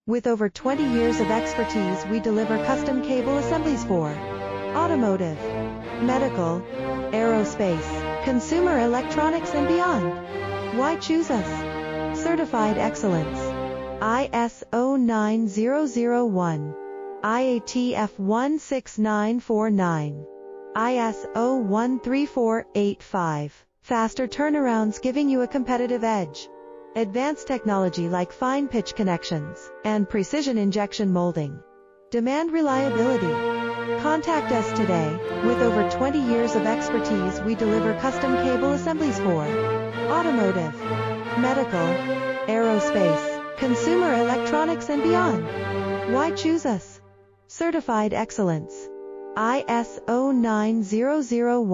With over 20 years of expertise, we deliver custom cable assemblies for automotive, medical, aerospace, consumer electronics and beyond. Why choose us? Certified excellence. ISO 9001, IATF 16949, ISO 13485. Faster turnarounds giving you a competitive edge. Advanced technology like fine pitch connections and precision injection molding. Demand reliability. Contact us today. With over 20 years of expertise, we deliver custom cable assemblies for automotive, medical, aerospace, consumer electronics and beyond. Why choose us? Certified excellence. ISO 9001.